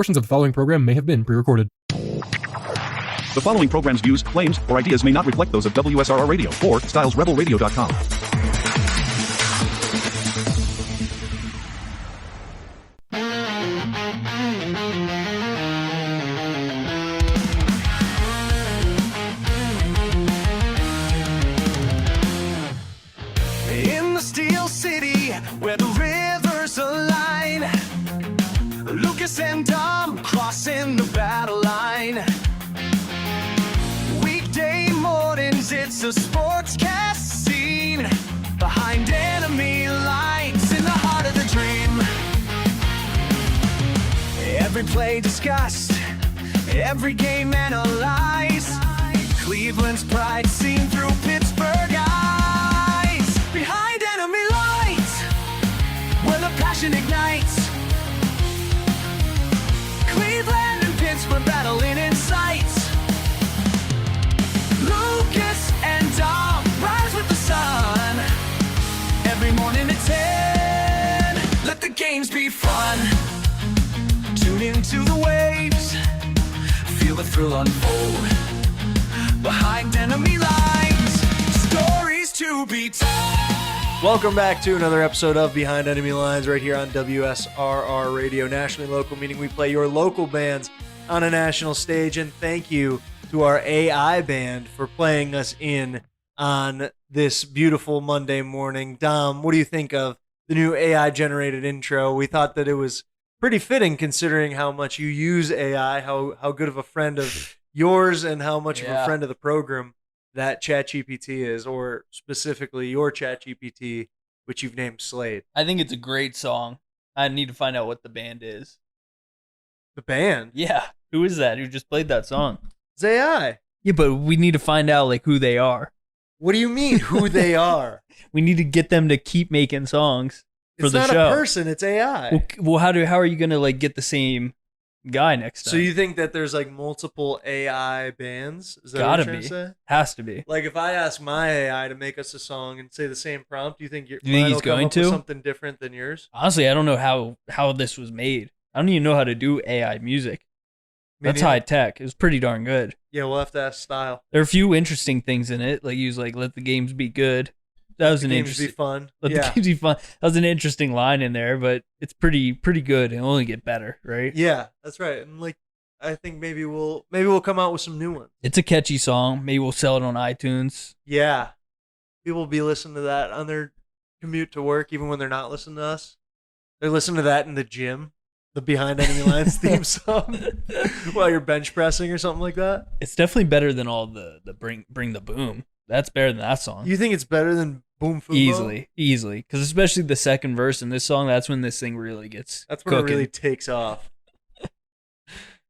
Portions of the following program may have been pre-recorded. The following program's views, claims, or ideas may not reflect those of WSRR Radio or StylesRebelRadio.com. In the Steel City, where the rivers align, Lucas and Dom crossing the battle line. Weekday mornings, it's a sportscast scene behind enemy lines in the heart of the dream. Every play discussed, every game analyzed. Cleveland's pride seen through Pittsburgh eyes. Behind enemy lines, where the passion ignites. Cleveland and Pittsburgh battling in sights. Lucas and Dom rise with the sun. Every morning at 10, let the games be fun. Tune into the waves, feel the thrill unfold. Behind enemy lines, stories to be told. Welcome back to another episode of Behind Enemy Lines right here on WSRR Radio, nationally local, meaning we play your local bands on a national stage. And thank you to our AI band for playing us in on this beautiful Monday morning. Dom, what do you think of the new AI-generated intro? We thought that it was pretty fitting considering how much you use AI, how good of a friend of yours and how much of a friend of the program that ChatGPT is, or specifically your ChatGPT, which you've named Slade. I think it's a great song. I need to find out what the band is. The band? Yeah. Who is that? Who just played that song? It's AI. Yeah, but we need to find out like who they are. What do you mean who they are? We need to get them to keep making songs for It's the not show. a person, it's AI. Well, how are you gonna like get the same guy next time? So you think that there's like multiple AI bands? Is that Gotta what you're be. trying to say? Has to be. Like if I ask my AI to make us a song and say the same prompt, do you think You think he's will come going up with to? something different than yours? Honestly, I don't know how this was made. I don't even know how to do AI music. That's Maybe- high tech. It was pretty darn good. Yeah, we'll have to ask Style. There are a few interesting things in it. Like use like let the games be good. That was The an games interesting. be fun. Let Yeah. the games be fun. That was an interesting line in there, but it's pretty good. It'll only get better, right? Yeah, that's right. And like I think maybe we'll come out with some new ones. It's a catchy song. Maybe we'll sell it on iTunes. Yeah. People will be listening to that on their commute to work, even when they're not listening to us. They're listening to that in the gym, the Behind Enemy Lines theme song, while you're bench pressing or something like that. It's definitely better than all the bring the boom. That's better than that song. You think it's better than Boom Fubo? Easily. Because especially the second verse in this song, that's when this thing really gets That's when cooking. it really takes off.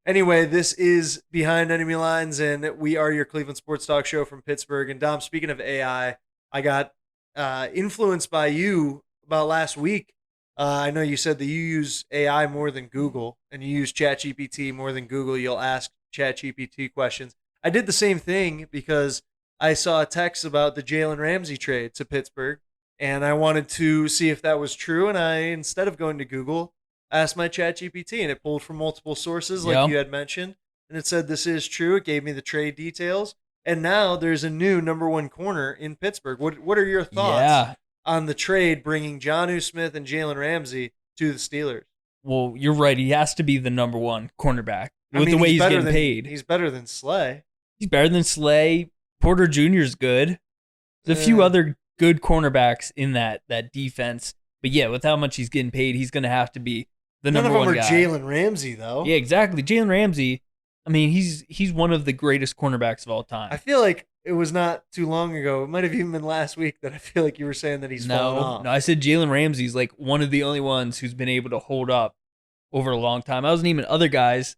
Anyway, this is Behind Enemy Lines, and we are your Cleveland sports talk show from Pittsburgh. And Dom, speaking of AI, I got influenced by you about last week. I know you said that you use AI more than Google, and you use ChatGPT more than Google. You'll ask ChatGPT questions. I did the same thing because I saw a text about the Jalen Ramsey trade to Pittsburgh, and I wanted to see if that was true. And I, instead of going to Google, asked my ChatGPT, and it pulled from multiple sources, like you had mentioned, and it said this is true. It gave me the trade details, and now there's a new number one corner in Pittsburgh. What are your thoughts on the trade bringing Jonnu Smith and Jalen Ramsey to the Steelers? Well, you're right. He has to be the number one cornerback with the way he's getting paid. He's better than Slay. He's better than Slay. Porter Jr. is good. There's a few other good cornerbacks in that defense. But yeah, with how much he's getting paid, he's going to have to be the number one guy. None of them are Jalen Ramsey, though. Yeah, exactly. Jalen Ramsey, I mean, he's one of the greatest cornerbacks of all time. I feel like it was not too long ago. It might have even been last week that I feel like you were saying that he's fallen off. No, I said Jalen Ramsey's like one of the only ones who's been able to hold up over a long time. I wasn't even other guys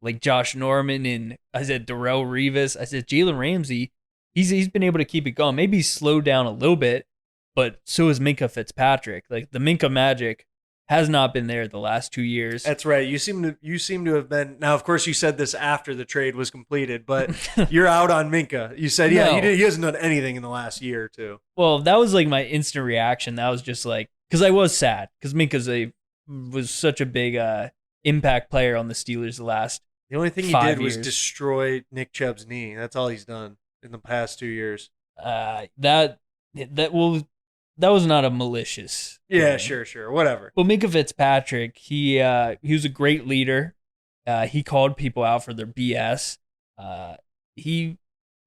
like Josh Norman and I said Darrelle Revis. I said Jalen Ramsey, he's been able to keep it going. Maybe he's slowed down a little bit, but so is Minkah Fitzpatrick. Like the Minkah magic has not been there the last 2 years. That's right. You seem to have been. Now, of course, you said this after the trade was completed, but you're out on Minkah. You said, No. he hasn't done anything in the last year or two. Well, that was like my instant reaction. That was just like, because I was sad because Minkah was such a big impact player on the Steelers the last. The only thing he 5 did was years. destroy Nick Chubb's knee. That's all he's done in the past 2 years. That was not a malicious. Yeah, thing. sure, whatever. Well, Minka Fitzpatrick, he was a great leader. He called people out for their BS. He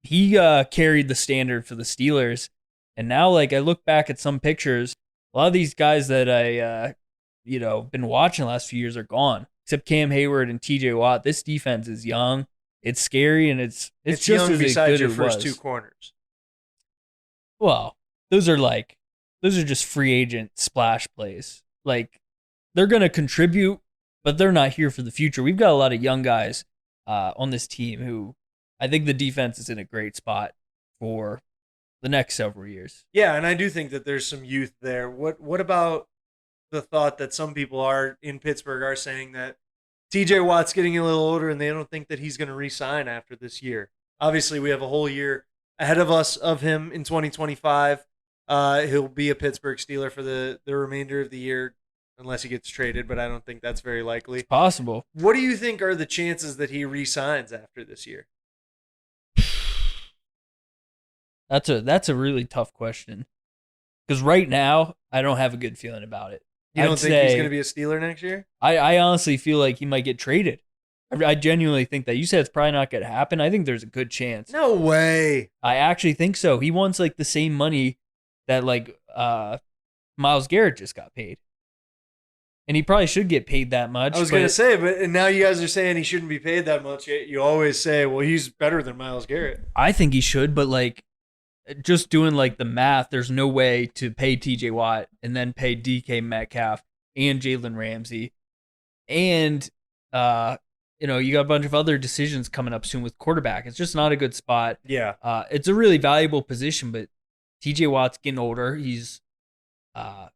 carried the standard for the Steelers, and now like I look back at some pictures, a lot of these guys that I been watching the last few years are gone, except Cam Hayward and T.J. Watt. This defense is young. It's scary, and it's just young as besides good your as it first was. two corners. Well, those are just free agent splash plays. Like, they're going to contribute, but they're not here for the future. We've got a lot of young guys on this team who I think the defense is in a great spot for the next several years. Yeah, and I do think that there's some youth there. What about the thought that some people are in Pittsburgh are saying that TJ Watt's getting a little older and they don't think that he's going to re-sign after this year? Obviously, we have a whole year ahead of us of him in 2025. He'll be a Pittsburgh Steeler for the remainder of the year unless he gets traded, but I don't think that's very likely. It's possible. What do you think are the chances that he re-signs after this year? That's a really tough question. Because right now, I don't have a good feeling about it. You don't think he's going to be a Steeler next year? I honestly feel like he might get traded. I genuinely think that. You said it's probably not going to happen. I think there's a good chance. No way. I actually think so. He wants like the same money that like Myles Garrett just got paid. And he probably should get paid that much. I was going to say, but now you guys are saying he shouldn't be paid that much. Yet you always say, well, he's better than Myles Garrett. I think he should, but like just doing like the math, there's no way to pay TJ Watt and then pay DK Metcalf and Jalen Ramsey. And you got a bunch of other decisions coming up soon with quarterback. It's just not a good spot. Yeah. It's a really valuable position, but TJ Watt's getting older. He's I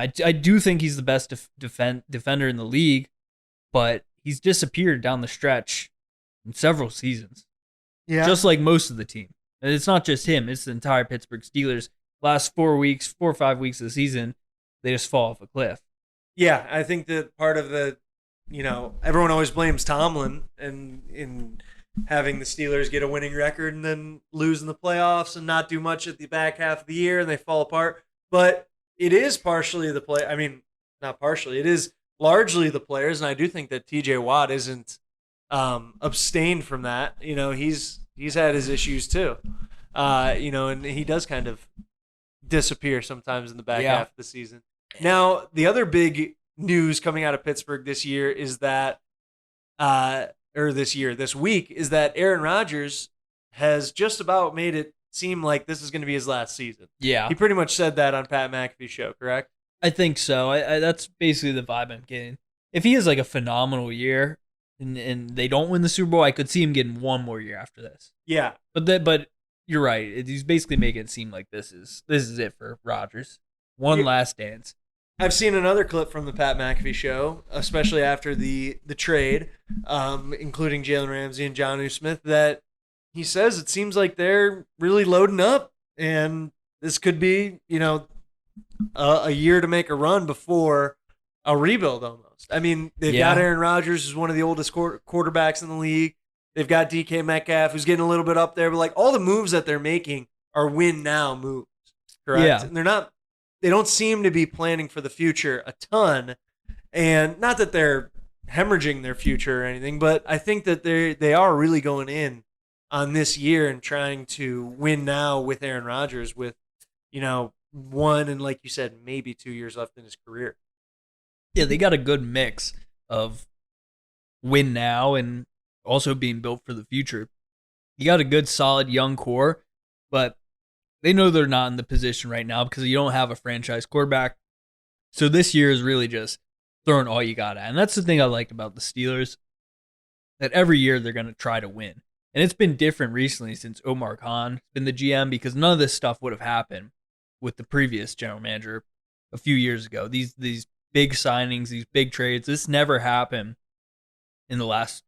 do think he's the best defender in the league, but he's disappeared down the stretch in several seasons. Yeah. Just like most of the team. And it's not just him, it's the entire Pittsburgh Steelers. Last 4 or 5 weeks of the season, they just fall off a cliff. Yeah, I think that part of the, everyone always blames Tomlin and in having the Steelers get a winning record and then lose in the playoffs and not do much at the back half of the year and they fall apart. But it is partially the play. I mean, not partially. It is largely the players, and I do think that TJ Watt isn't abstained from that. He's had his issues too. And he does kind of disappear sometimes in the back half of the season. Now, the other big news coming out of Pittsburgh this year is that, this week, is that Aaron Rodgers has just about made it seem like this is going to be his last season. Yeah. He pretty much said that on Pat McAfee's show, correct? I think so. I that's basically the vibe I'm getting. If he has like a phenomenal year and they don't win the Super Bowl, I could see him getting one more year after this. Yeah. But you're right. He's basically making it seem like this is it for Rodgers. One last dance. I've seen another clip from the Pat McAfee show, especially after the trade, including Jalen Ramsey and Jonnu Smith, that he says it seems like they're really loading up, and this could be, a year to make a run before a rebuild almost. I mean, they've got Aaron Rodgers, who's one of the oldest quarterbacks in the league. They've got DK Metcalf, who's getting a little bit up there, but like all the moves that they're making are win now moves, correct? Yeah. And they don't seem to be planning for the future a ton, and not that they're hemorrhaging their future or anything, but I think that they are really going in on this year and trying to win now with Aaron Rodgers with, 1 and like you said, maybe 2 years left in his career. Yeah, they got a good mix of win now and also being built for the future. You got a good, solid young core, but they know they're not in the position right now because you don't have a franchise quarterback. So this year is really just throwing all you got at. And that's the thing I like about the Steelers, that every year they're going to try to win. And it's been different recently since Omar Khan has been the GM because none of this stuff would have happened with the previous general manager a few years ago. These big signings, these big trades, this never happened in the last,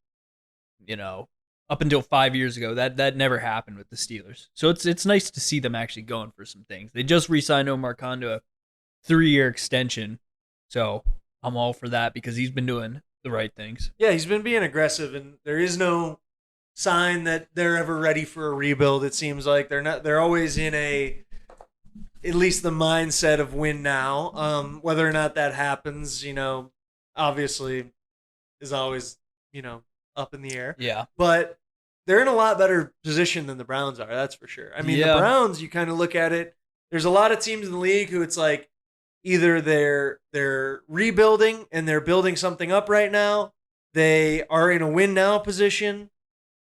up until 5 years ago. That never happened with the Steelers. So it's nice to see them actually going for some things. They just re-signed Omar Khan to a 3-year extension. So I'm all for that because he's been doing the right things. Yeah, he's been being aggressive, and there is no sign that they're ever ready for a rebuild. It seems like they're not. They're always in at least the mindset of win now. Whether or not that happens, obviously is always, up in the air. Yeah. But they're in a lot better position than the Browns are. That's for sure. I mean, Yeah. the Browns, you kind of look at it. There's a lot of teams in the league who it's like either they're rebuilding and they're building something up right now. They are in a win now position,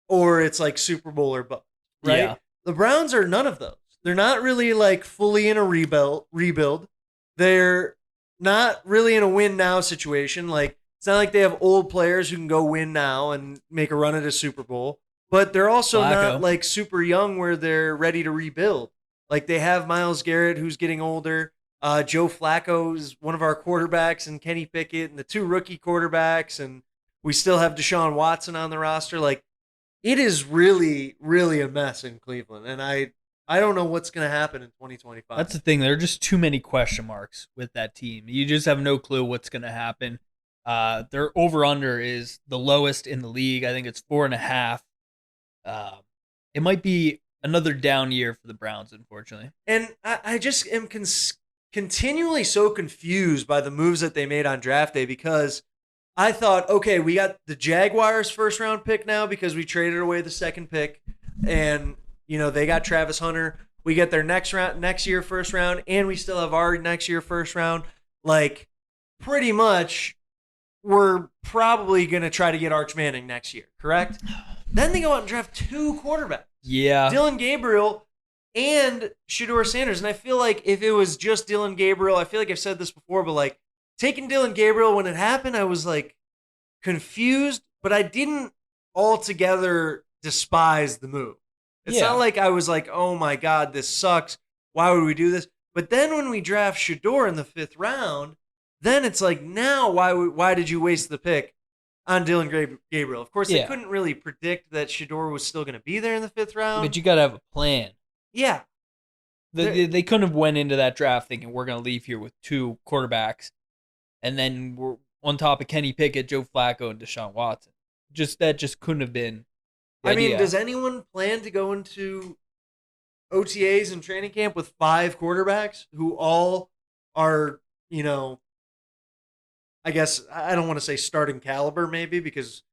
or it's like Super Bowl or bust. Right? Yeah. The Browns are none of those. They're not really like fully in a rebuild. They're not really in a win now situation. Like it's not like they have old players who can go win now and make a run at a Super Bowl. But they're also not Flacco. like super young where they're ready to rebuild. Like they have Myles Garrett who's getting older. Joe Flacco is one of our quarterbacks, and Kenny Pickett, and the two rookie quarterbacks, and we still have Deshaun Watson on the roster. Like it is really, really a mess in Cleveland, and I don't know what's going to happen in 2025. That's the thing. There are just too many question marks with that team. You just have no clue what's going to happen. Their over-under is the lowest in the league. I think it's 4.5. It might be another down year for the Browns, unfortunately. And I just am continually so confused by the moves that they made on draft day, because I thought, okay, we got the Jaguars' first-round pick now because we traded away the second pick, and they got Travis Hunter. We get their next year first round, and we still have our next year first round. Like pretty much, we're probably gonna try to get Arch Manning next year, correct? Then they go out and draft two quarterbacks. Yeah. Dylan Gabriel and Shedeur Sanders. And I feel like if it was just Dylan Gabriel, I feel like I've said this before, but like taking Dylan Gabriel when it happened, I was like confused, but I didn't altogether despise the move. It's Yeah. not like I was like, oh my God, this sucks. Why would we do this? But then when we draft Shedeur in the 5th round, then it's like, now why did you waste the pick on Dylan Gabriel? Of course, they Yeah. couldn't really predict that Shedeur was still going to be there in the 5th round. But you got to have a plan. Yeah. They couldn't have went into that draft thinking we're going to leave here with two quarterbacks, and then we're on top of Kenny Pickett, Joe Flacco, and Deshaun Watson. That just couldn't have been the I mean, idea. does anyone plan to go into OTAs and training camp with 5 quarterbacks who all are, I guess I don't want to say starting caliber maybe, because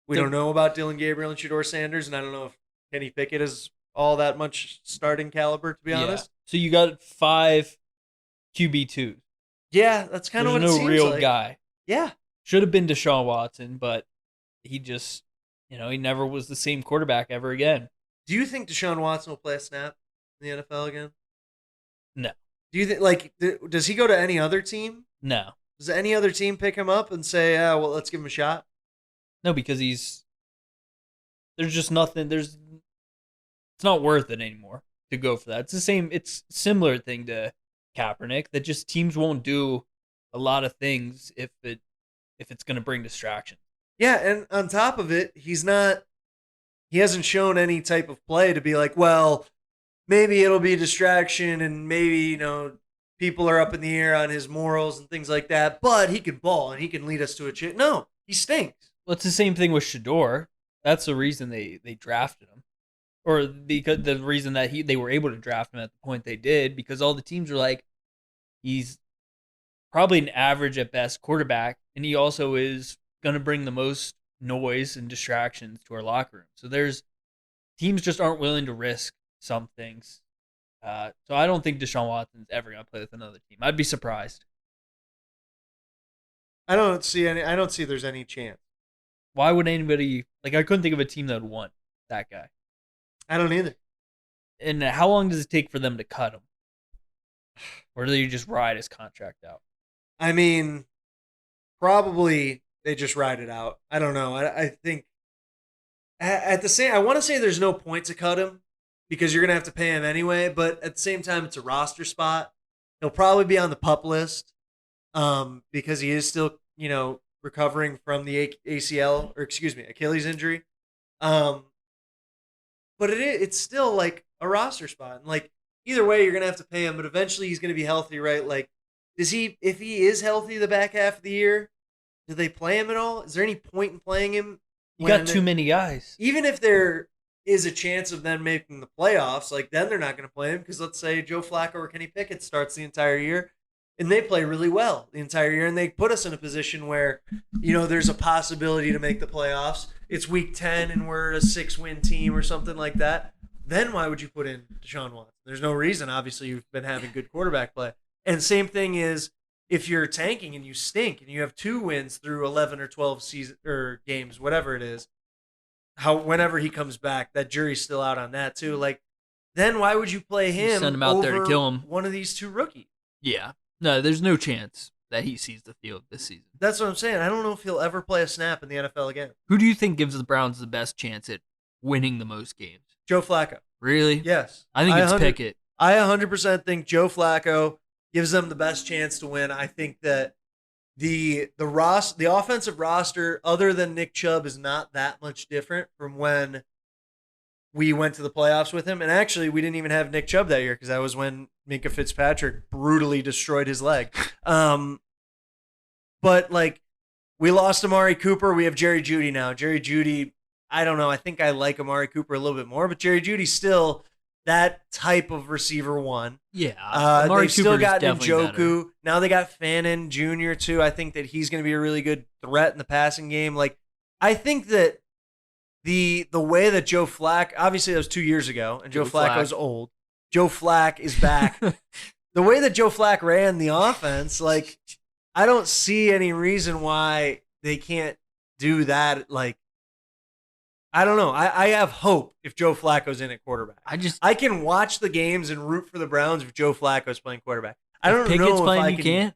we don't know about Dylan Gabriel and Shedeur Sanders, and I don't know if Kenny Pickett is all that much starting caliber, to be Yeah. honest. So you got 5 QB2s. Yeah, that's kind of There's what it no seems real like. guy. Yeah. Should have been Deshaun Watson, but he just, he never was the same quarterback ever again. Do you think Deshaun Watson will play a snap in the NFL again? No. Do you think, does he go to any other team? No. Does any other team pick him up and say, well, let's give him a shot? No, because there's just nothing, it's not worth it anymore to go for that. It's similar thing to Kaepernick, that just teams won't do a lot of things if it's going to bring distraction. Yeah, and on top of it, he hasn't shown any type of play to be like, well, maybe it'll be a distraction and maybe, people are up in the air on his morals and things like that, but he can ball and he can lead us to a chip. No, he stinks. Well, it's the same thing with Shedeur. That's the reason they drafted him. Or because the reason that they were able to draft him at the point they did, because all the teams were like, he's probably an average at best quarterback, and he also is going to bring the most noise and distractions to our locker room. So teams just aren't willing to risk some things. So I don't think Deshaun Watson's ever going to play with another team. I'd be surprised. I don't see there's any chance. Why would anybody, I couldn't think of a team that would want that guy. I don't either. And how long does it take for them to cut him? Or do you just ride his contract out? I mean, probably they just ride it out. I don't know. I think at the same, I want to say there's no point to cut him because you're going to have to pay him anyway. But at the same time, it's a roster spot. He'll probably be on the PUP list because he is still, recovering from the Achilles injury. But it's still like a roster spot. And either way, you're going to have to pay him, but eventually he's going to be healthy, right? If he is healthy the back half of the year, Do they play him at all? Is there any point in playing him? You got when- too many guys. Even if there is a chance of them making the playoffs, like then they're not going to play him because let's say Joe Flacco or Kenny Pickett starts the entire year and they play really well the entire year and they put us in a position where, there's a possibility to make the playoffs. It's week 10 and we're a 6-win team or something like that. Then why would you put in Deshaun Watson? There's no reason. Obviously, you've been having good quarterback play. And same thing is if you're tanking and you stink and you have 2 wins through 11 or 12 season or games, whatever it is, whenever he comes back, that jury's still out on that too. Like, then why would you play him? Send him out there to over kill him. One of these 2 rookies. Yeah. No, there's no chance that he sees the field this season. That's what I'm saying. I don't know if he'll ever play a snap in the NFL again. Who do you think gives the Browns the best chance at winning the most games? Joe Flacco. Really? Yes. I think it's 100 Pickett. I 100% think Joe Flacco gives them the best chance to win. I think that the offensive roster, other than Nick Chubb, is not that much different from when we went to the playoffs with him. And actually, we didn't even have Nick Chubb that year because that was when Minka Fitzpatrick brutally destroyed his leg. But like, we lost Amari Cooper. We have Jerry Jeudy now. Jerry Jeudy, I don't know. I think I like Amari Cooper a little bit more, but Jerry Jeudy's still that type of receiver one. Yeah. They've still got definitely Njoku. better. Now they got Fannin Jr. too. I think that he's going to be a really good threat in the passing game. Like, I think that the way that Joe Flacco, obviously that was 2 years ago, and Joe Flacco's old. Joe Flack is back. The way that Joe Flack ran the offense, like, I don't see any reason why they can't do that. Like, I don't know. I have hope if Joe Flacco's in at quarterback. I can watch the games and root for the Browns if Joe Flacco's playing quarterback. I don't Pickett's know playing, if I you can. can't.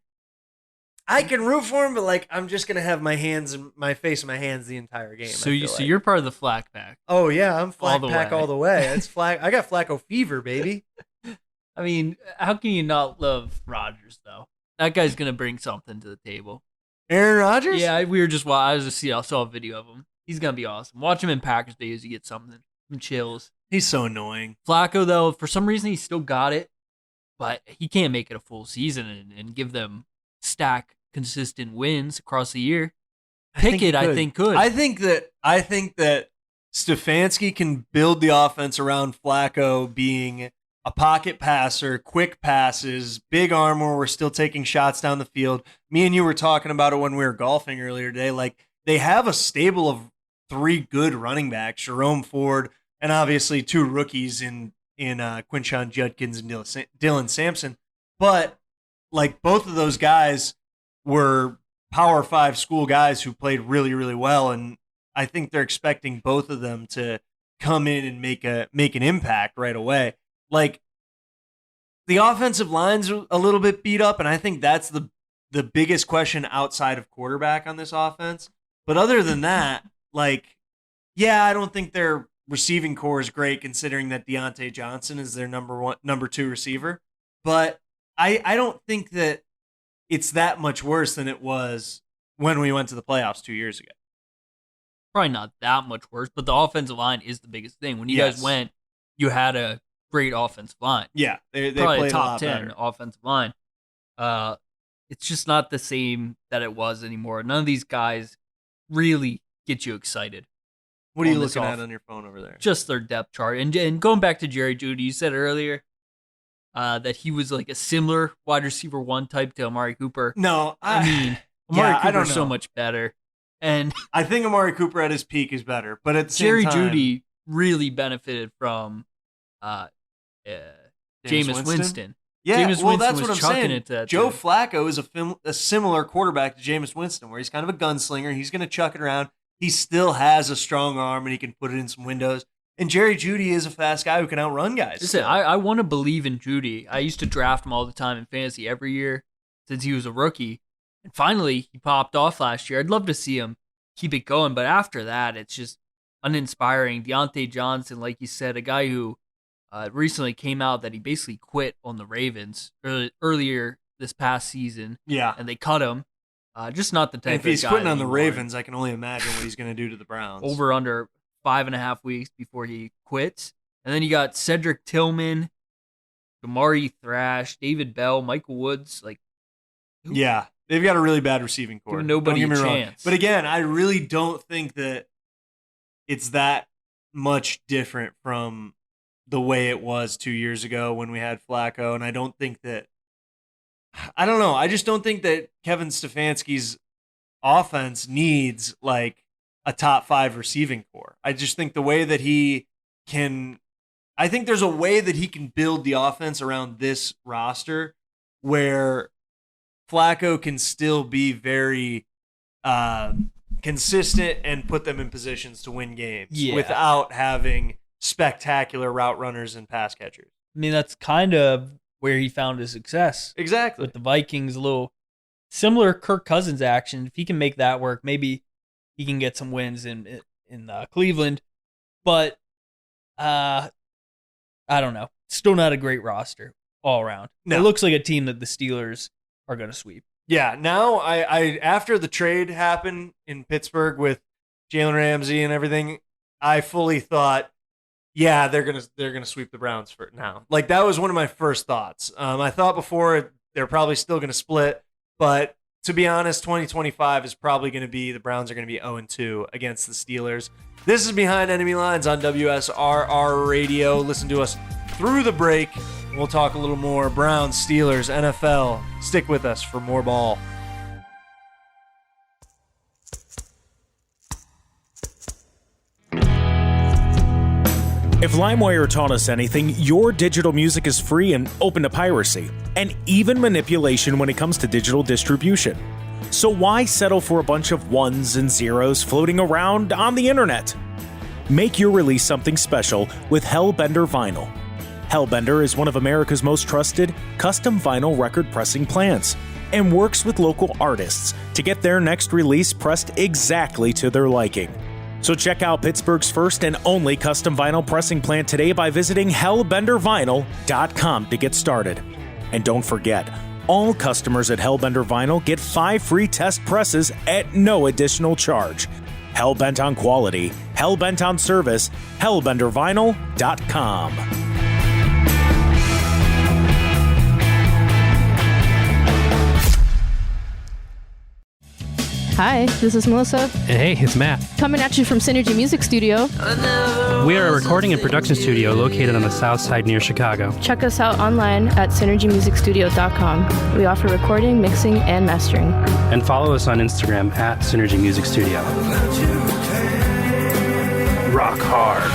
I can root for him, but like I'm just gonna have my hands and my face in my hands the entire game. So you're part of the Flack pack. Oh yeah, I'm All Flack the pack way. all the way. It's Flack. I got Flacco fever, baby. I mean, how can you not love Rodgers though? That guy's gonna bring something to the table. Aaron Rodgers. Yeah, I saw a video of him. He's gonna be awesome. Watch him in Packers days. You get something, some chills. he's so annoying. Flacco though, for some reason he still got it, but he can't make it a full season and give them stack consistent wins across the year. Pickett, I think could. I think that Stefanski can build the offense around Flacco being a pocket passer, quick passes, big arm where we're still taking shots down the field. Me and you were talking about it when we were golfing earlier today. Like, they have a stable of 3 good running backs, Jerome Ford, and obviously 2 rookies in Quinshon Judkins and Dylan Sampson. But like, both of those guys were Power 5 school guys who played really, really well, and I think they're expecting both of them to come in and make an impact right away. Like, the offensive line's a little bit beat up, and I think that's the biggest question outside of quarterback on this offense. But other than that, like, yeah, I don't think their receiving core is great considering that Deontay Johnson is their number 2 receiver. But I don't think that it's that much worse than it was when we went to the playoffs 2 years ago. Probably not that much worse, but the offensive line is the biggest thing. When you guys went, you had a great offensive line. Yeah, they probably played a top a lot 10 better. offensive line. It's just not the same that it was anymore. None of these guys really get you excited. What are you on this looking at off- on your phone over there? Just their depth chart. And going back to Jerry Jeudy, you said earlier that he was like a similar wide receiver 1 type to Amari Cooper. No, I mean, Amari I don't Cooper's so know. much better. And I think Amari Cooper at his peak is better, but at the same Jerry time, Jeudy really benefited from Jameis Winston. Yeah, Jameis well, Winston that's was what I'm chucking saying. it to that Joe dude. Flacco is a similar quarterback to Jameis Winston, where he's kind of a gunslinger. He's going to chuck it around. He still has a strong arm, and he can put it in some windows. And Jerry Jeudy is a fast guy who can outrun guys. Listen, still. I want to believe in Judy. I used to draft him all the time in fantasy every year since he was a rookie. And finally, he popped off last year. I'd love to see him keep it going. But after that, it's just uninspiring. Deontay Johnson, like you said, a guy who recently came out that he basically quit on the Ravens earlier this past season. Yeah. And they cut him. Just not the type And if of he's guy quitting that on the you want. Ravens, I can only imagine what he's going to do to the Browns. Over under 5.5 weeks before he quits. And then you got Cedric Tillman, Amari Thrash, David Bell, Michael Woods. Like, Yeah. They've got a really bad receiving core. Give nobody Don't get a me wrong. chance. But again, I really don't think that it's that much different from the way it was 2 years ago when we had Flacco. And I don't think that, I don't know. I just don't think that Kevin Stefanski's offense needs like a top 5 receiving core. I just think the way that he can, I think there's a way that he can build the offense around this roster where Flacco can still be very consistent and put them in positions to win games without having spectacular route runners and pass catchers. I mean, that's kind of where he found his success. Exactly. With the Vikings, a little similar Kirk Cousins action. If he can make that work, maybe he can get some wins in Cleveland. But I don't know. Still not a great roster all around. No. It looks like a team that the Steelers are going to sweep. Yeah, now I after the trade happened in Pittsburgh with Jalen Ramsey and everything, I fully thought, yeah, they're gonna sweep the Browns for now. Like that was one of my first thoughts. I thought before they're probably still gonna split, but to be honest, 2025 is probably gonna be the Browns are gonna be 0-2 against the Steelers. This is Behind Enemy Lines on WSRR Radio. Listen to us through the break. We'll talk a little more Browns, Steelers, NFL. Stick with us for more ball. If LimeWire taught us anything, your digital music is free and open to piracy, and even manipulation when it comes to digital distribution. So why settle for a bunch of ones and zeros floating around on the internet? Make your release something special with Hellbender Vinyl. Hellbender is one of America's most trusted custom vinyl record pressing plants and works with local artists to get their next release pressed exactly to their liking. So check out Pittsburgh's first and only custom vinyl pressing plant today by visiting hellbendervinyl.com to get started. And don't forget, all customers at Hellbender Vinyl get 5 free test presses at no additional charge. Hellbent on quality, hellbent on service, hellbendervinyl.com. Hi, this is Melissa, And hey, it's Matt. coming at you from Synergy Music Studio. We are a recording and production studio located on the south side near Chicago. Check us out online at synergymusicstudio.com. We offer recording, mixing, and mastering. And follow us on Instagram at Synergy Music Studio. Rock hard.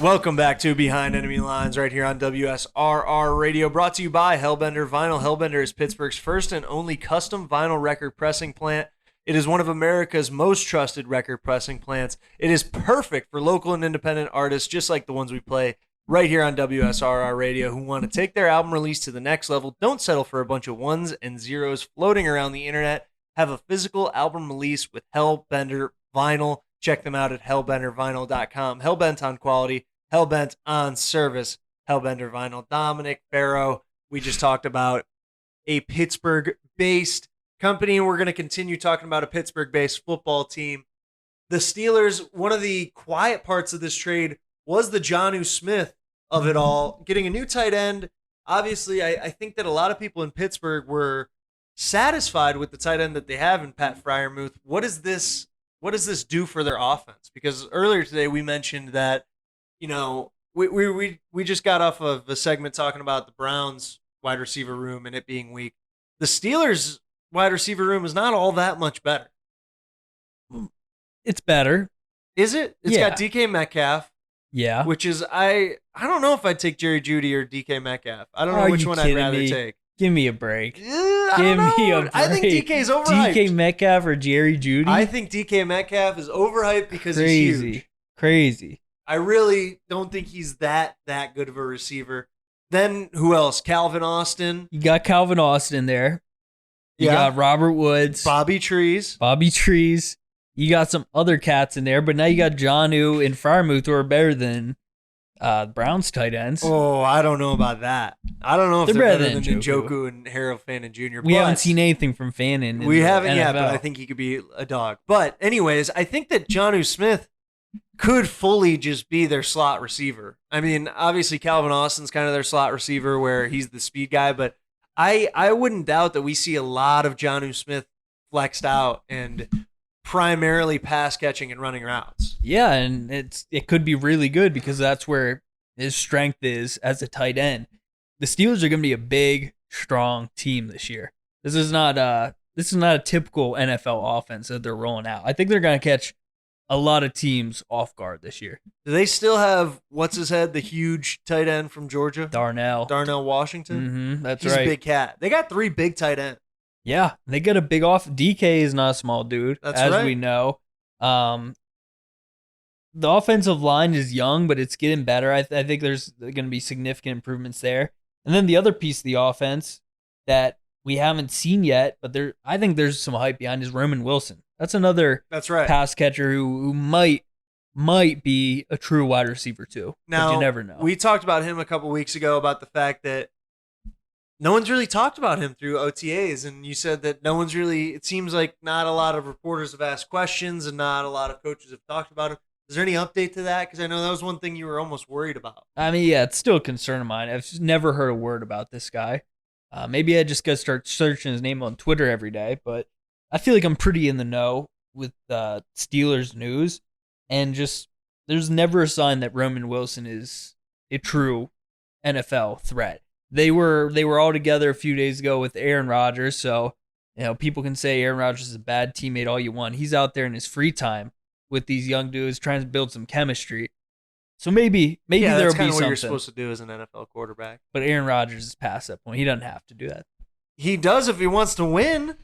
Welcome back to Behind Enemy Lines right here on WSRR Radio, brought to you by Hellbender Vinyl. Hellbender is Pittsburgh's first and only custom vinyl record pressing plant. It is one of America's most trusted record pressing plants. It is perfect for local and independent artists, just like the ones we play right here on WSRR Radio, who want to take their album release to the next level. Don't settle for a bunch of ones and zeros floating around the internet. Have a physical album release with Hellbender Vinyl. Check them out at hellbendervinyl.com. Hellbent on quality, hellbent on service, Hellbender Vinyl. Dominic Barrow, we just talked about a Pittsburgh-based company, and we're going to continue talking about a Pittsburgh-based football team. The Steelers, one of the quiet parts of this trade was the Jonnu Smith of it all, getting a new tight end. Obviously, I think that a lot of people in Pittsburgh were satisfied with the tight end that they have in Pat Freiermuth. What does this do for their offense? Because earlier today we mentioned that, you know, we just got off of a segment talking about the Browns wide receiver room and it being weak. The Steelers wide receiver room is not all that much better. It's better. Is it? It's Yeah. got DK Metcalf, Yeah. which is I don't know if I'd take Jerry Jeudy or DK Metcalf. I don't know Are which you one I'd kidding rather me? take. Give me a break. I Give don't me know. a break. I think DK's overhyped. DK Metcalf or Jerry Jeudy? I think DK Metcalf is overhyped because he's huge. Crazy. I really don't think he's that good of a receiver. Then who else? Calvin Austin, You got Calvin Austin there. You Yeah. got Robert Woods, Bobby Trees. Bobby Trees. You got some other cats in there, but now you got Jonnu and Freiermuth, who are better than Browns tight ends. Oh, I don't know about that. I don't know if They're they're better better than than Njoku and Harold Fannin Jr. we but haven't seen anything from Fannin. in We the haven't yet, NFL. but I think he could be a dog. But anyways, I think that Jonnu Smith could fully just be their slot receiver. I mean, obviously Calvin Austin's kind of their slot receiver where he's the speed guy, but I wouldn't doubt that we see a lot of Jonnu Smith flexed out and primarily pass catching and running routes. Yeah, and it could be really good because that's where his strength is as a tight end. The Steelers are going to be a big, strong team this year. This is not a typical NFL offense that they're rolling out. I think they're going to catch a lot of teams off guard this year. Do they still have what's his head, the huge tight end from Georgia, Darnell Washington? That's He's right. a big cat. They got 3 big tight ends. Yeah, they get a big off. DK is not a small dude, That's as right. we know. The offensive line is young, but it's getting better. I think there's going to be significant improvements there. And then the other piece of the offense that we haven't seen yet, but I think there's some hype behind is Roman Wilson. That's another That's right. pass catcher who might be a true wide receiver too. Now, but you never know. We talked about him a couple weeks ago about the fact that no one's really talked about him through OTAs, and you said that no one's really. It seems like not a lot of reporters have asked questions, and not a lot of coaches have talked about him. Is there any update to that? Because I know that was one thing you were almost worried about. I mean, yeah, it's still a concern of mine. I've just never heard a word about this guy. Maybe I just got to start searching his name on Twitter every day, but I feel like I'm pretty in the know with Steelers news, and just there's never a sign that Roman Wilson is a true NFL threat. They were all together a few days ago with Aaron Rodgers, so people can say Aaron Rodgers is a bad teammate all you want. He's out there in his free time with these young dudes trying to build some chemistry. So maybe Yeah, there'll that's be kind of what something. you're supposed to do as an NFL quarterback. But Aaron Rodgers is past that point. He doesn't have to do that. He does if he wants to win.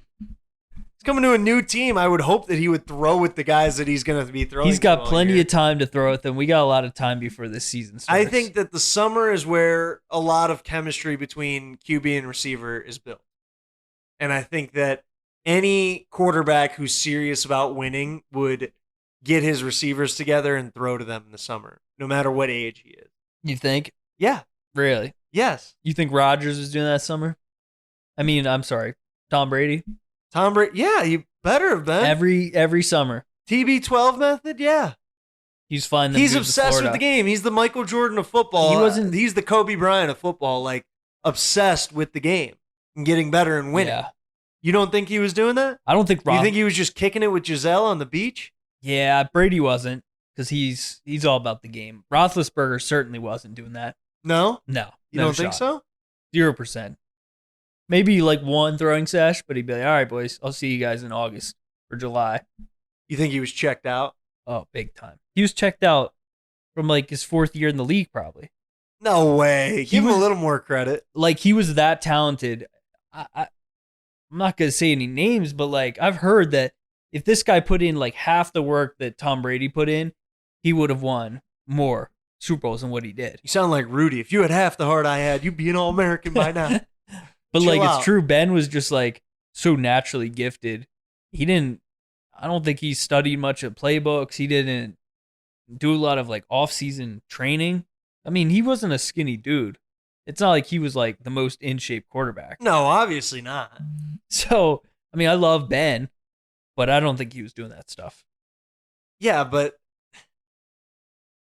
He's coming to a new team. I would hope that he would throw with the guys that he's going to be throwing. He's to got all plenty year. of time to throw at them. We got a lot of time before this season starts. I think that the summer is where a lot of chemistry between QB and receiver is built. And I think that any quarterback who's serious about winning would get his receivers together and throw to them in the summer, no matter what age he is. You think? Yeah. Really? Yes. You think Rodgers is doing that summer? I mean, I'm sorry, Tom Brady. Tom Brady. Yeah, you better have been. Every summer, TB12 method. Yeah. he's finding. He's obsessed with the game. He's the Michael Jordan of football. He wasn't- He's the Kobe Bryant of football. Like obsessed with the game and getting better and winning. Yeah, You don't think he was doing that? I don't think. You think he was just kicking it with Giselle on the beach? Yeah, Brady wasn't because he's all about the game. Roethlisberger certainly wasn't doing that. No, No, you no don't think shot. so? 0%. Maybe like one throwing sesh, but he'd be like, "All right, boys, I'll see you guys in August or July." You think he was checked out? Oh, big time. He was checked out from like his 4th year in the league, probably. No way. Give him was- a little more credit. Like he was that talented. I'm not gonna say any names, but like I've heard that if this guy put in like half the work that Tom Brady put in, he would have won more Super Bowls than what he did. You sound like Rudy. If you had half the heart I had, you'd be an All-American by now. But Chill like out. it's true, Ben was just like so naturally gifted. I don't think he studied much of playbooks. He didn't do a lot of like off-season training. I mean, he wasn't a skinny dude. It's not like he was like the most in shape quarterback. No, obviously not. So, I mean, I love Ben, but I don't think he was doing that stuff. Yeah, but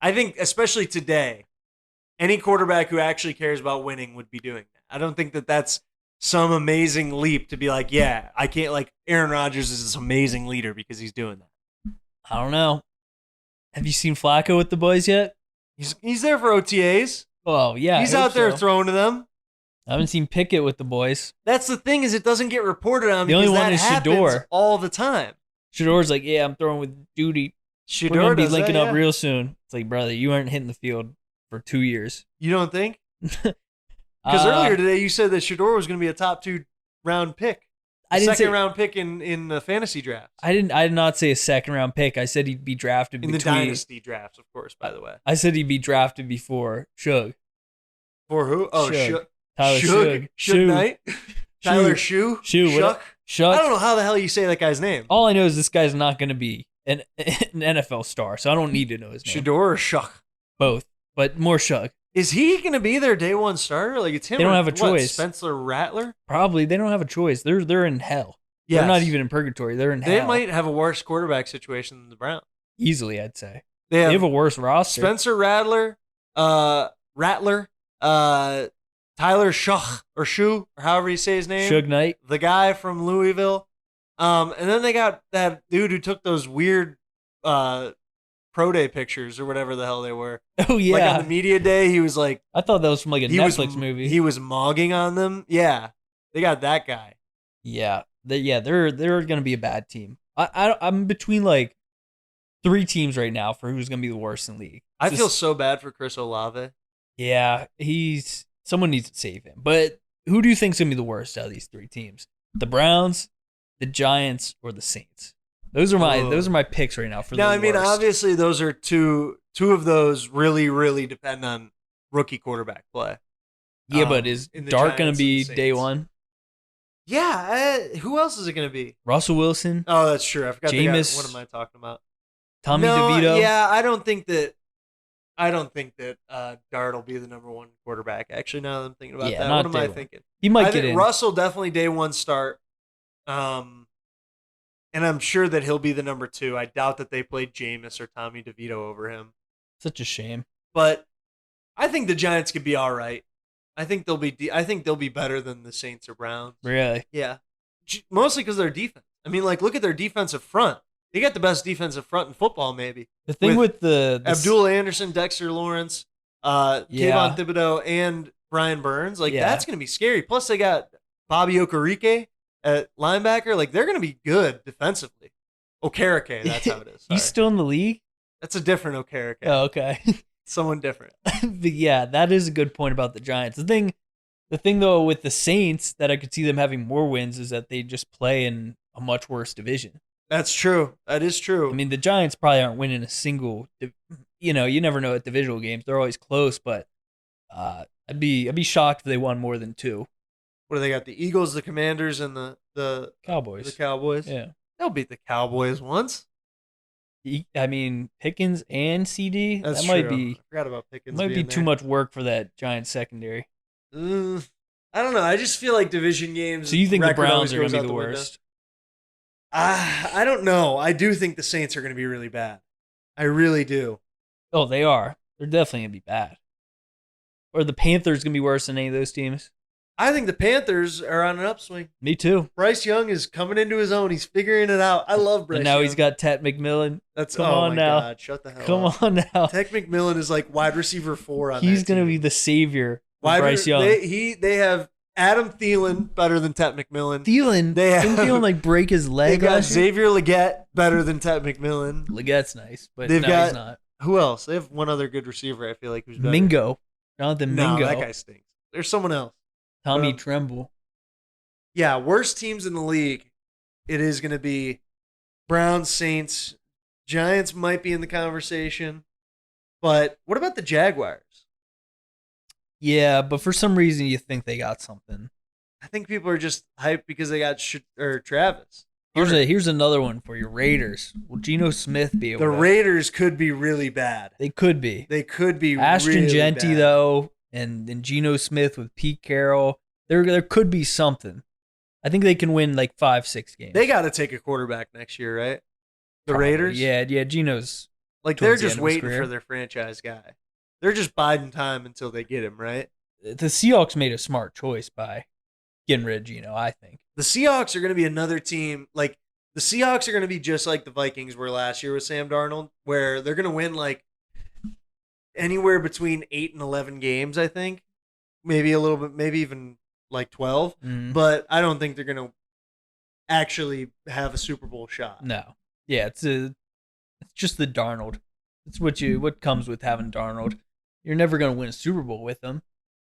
I think especially today, any quarterback who actually cares about winning would be doing that. I don't think that that's some amazing leap to be like, yeah, I can't, like Aaron Rodgers is this amazing leader because he's doing that. I don't know. Have you seen Flacco with the boys yet? He's there for OTAs. Oh, yeah. I He's hope out there so. throwing to them. I haven't seen Pickett with the boys. That's the thing is it doesn't get reported on The because only one that is happens Shador. all the time. Shador's like, yeah, I'm throwing with Duty. Shador We're going to be does linking that, up yeah. real soon. It's like, brother, you aren't hitting the field for 2 years. You don't think? Because earlier today you said that Shador was going to be a top 2 round pick. I didn't Second say round pick in the fantasy draft. I did not say a 2nd round pick. I said he'd be drafted In the between. dynasty drafts, of course, by the way. I said he'd be drafted before Suge. For who? Oh, Shug. Shug. Tyler Shug. Shug. Shug Knight. Tyler Shue. Shue. Shuck. Shuck. I don't know how the hell you say that guy's name. All I know is this guy's not going to be an NFL star, so I don't need to know his name. Shador or Shuck? Both, but more Shug. Is he going to be their day one starter? Like it's him. They don't or have a what, choice. Spencer Rattler. Probably they don't have a choice. They're in hell. Yes. They're not even in purgatory. They're in They hell. might have a worse quarterback situation than the Browns. Easily, I'd say. They They have a worse roster. Spencer Rattler, Tyler Schuch or Shu, or however you say his name. Suge Knight. The guy from Louisville. And then they got that dude who took those weird pro day pictures or whatever the hell they were. Oh yeah. Like on the media day, he was like I thought that was from like a he Netflix was, movie. He was mogging on them. Yeah. They got that guy. Yeah, they're gonna be a bad team. I'm between like 3 teams right now for who's gonna be the worst in the league. I Just- feel so bad for Chris Olave. Yeah, someone needs to save him. But who do you think's gonna be the worst out of these 3 teams? The Browns, the Giants, or the Saints? Those are my picks right now for Now, the I mean, worst. obviously, those are two of those really, really depend on rookie quarterback play. Yeah, but is in the Dart gonna Giants and be the day Saints. one? Yeah, who else is it going to be? Russell Wilson, Oh, that's true. I forgot. Jameis. What am I talking about? Tommy no, DeVito. Yeah, I don't think that Dart will be the number 1 quarterback. Actually, now that I'm thinking about Yeah, that, not what am day I one. thinking? He might I get think in. Russell definitely day 1 start. And I'm sure that he'll be the number 2. I doubt that they played Jameis or Tommy DeVito over him. Such a shame. But I think the Giants could be all right. I think they'll be better than the Saints or Browns. Really? Yeah, mostly because of their defense. I mean, like, look at their defensive front. They got the best defensive front in football, maybe. The thing with the Abdul Anderson, Dexter Lawrence, Kayvon Thibodeau, and Brian Burns. Like, Yeah. that's going to be scary. Plus, they got Bobby Okereke at linebacker. Like, they're going to be good defensively. Okereke, that's how it is. Sorry. He's still in the league? That's a different Okereke. Oh, okay. Someone different. But yeah, that is a good point about the Giants. The thing though with the Saints that I could see them having more wins is that they just play in a much worse division. That's true. That is true. I mean, the Giants probably aren't winning a single. You never know at divisional games; they're always close. But I'd be shocked if they won more than 2. What do they got? The Eagles, the Commanders, and the Cowboys. The Cowboys. Yeah. They'll beat the Cowboys once. I mean, Pickens and CD. That's that true. might be I forgot about Pickens. might be being too there. much work for that Giants secondary. I don't know. I just feel like division games. So you think the record always Browns are going goes to out be the window. worst? I don't know. I do think the Saints are going to be really bad. I really do. Oh, they are. They're definitely going to be bad. Or the Panthers going to be worse than any of those teams? I think the Panthers are on an upswing. Me too. Bryce Young is coming into his own. He's figuring it out. I love Bryce. And now Young. he's got Ted McMillan. That's come oh on my now. God, shut the hell Come up. on now. Tech McMillan is like wide receiver 4 on He's that going to team. be the savior of Wide Bryce Young. They have Adam Thielen better than Ted McMillan. Thielen. They have- Didn't Thielen like break his They leg got last year? Xavier Leggett better than Ted McMillan. Legette's nice, but They've no, got he's not. Who else? They have one other good receiver. I feel like who's better. Mingo. Jonathan No, Mingo. that guy stinks. There's someone else. Tommy Um, Tremble. Yeah, worst teams in the league. It is going to be Browns, Saints, Giants might be in the conversation, but what about the Jaguars? Yeah, but for some reason you think they got something. I think people are just hyped because they got Travis. Here's another one for your Raiders. Will Geno Smith be able The to? Raiders could be really bad. They could be. They could be Ashton really Genty bad. though, and Geno Smith with Pete Carroll. There could be something. I think they can win like 5-6 games. They got to take a quarterback next year, right? The Probably. Raiders? Yeah. Geno's Like, they're towards the just end of his waiting career. for their franchise guy. They're just biding time until they get him, right? the Seahawks made a smart choice by getting rid of Geno, I think. The Seahawks are going to be another team. Like, the Seahawks are going to be just like the Vikings were last year with Sam Darnold, where they're going to win like anywhere between 8 and 11 games, I think. Maybe a little bit, maybe even like 12. Mhm. But I don't think they're going to actually have a Super Bowl shot. No. Yeah, it's just the Darnold. It's what comes with having Darnold. You're never going to win a Super Bowl with him.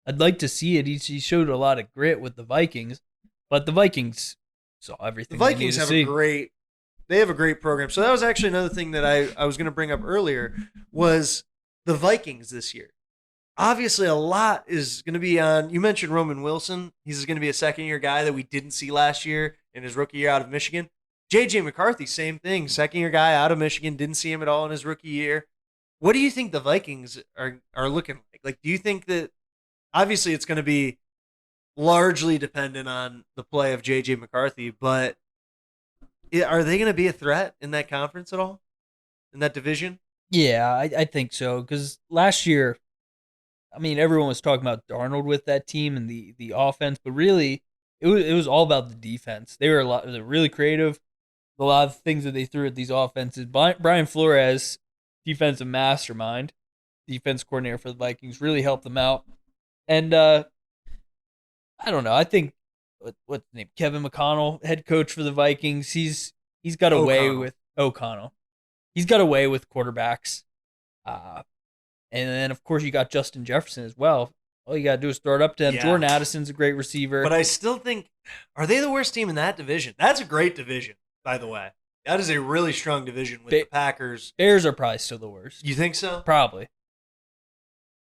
I'd like to see it. He showed a lot of grit with the Vikings, but the Vikings saw everything. The Vikings have a great program. So that was actually another thing that I was going to bring up earlier was the Vikings this year. Obviously, a lot is going to be on. You mentioned Roman Wilson. He's going to be a second-year guy that we didn't see last year in his rookie year out of Michigan. J.J. McCarthy, same thing. Second-year guy out of Michigan. Didn't see him at all in his rookie year. What do you think the Vikings are looking like? Like, do you think that obviously it's going to be largely dependent on the play of J.J. McCarthy, but are they going to be a threat in that conference at all? In that division? Yeah, I think so. Because last year, I mean, everyone was talking about Darnold with that team and the offense, but really, it was all about the defense. They were they're really creative. A lot of things that they threw at these offenses. Brian Flores, defensive mastermind, defense coordinator for the Vikings, really helped them out. And I don't know. I think what's the name? Kevin McConnell, head coach for the Vikings. He's got away with O'Connell. He's got away with quarterbacks. And then, of course, you got Justin Jefferson as well. All you got to do is throw it up to him. Yeah. Jordan Addison's a great receiver. But I still think, are they the worst team in that division? That's a great division, by the way. That is a really strong division with the Packers. Bears are probably still the worst. You think so? Probably.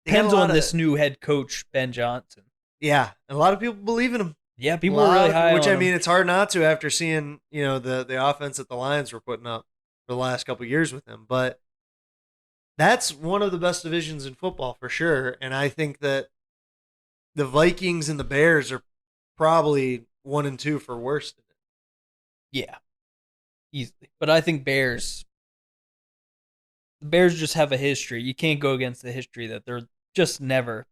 They got a Depends lot on of- this new head coach, Ben Johnson. Yeah, a lot of people believe in him. Yeah, people are really high Which, on I mean, him. it's hard not to after seeing, the offense that the Lions were putting up for the last couple of years with him. But that's one of the best divisions in football for sure. And I think that the Vikings and the Bears are probably 1 and 2 for worst. Yeah, easily. But I think the Bears just have a history. You can't go against the history that they're just never.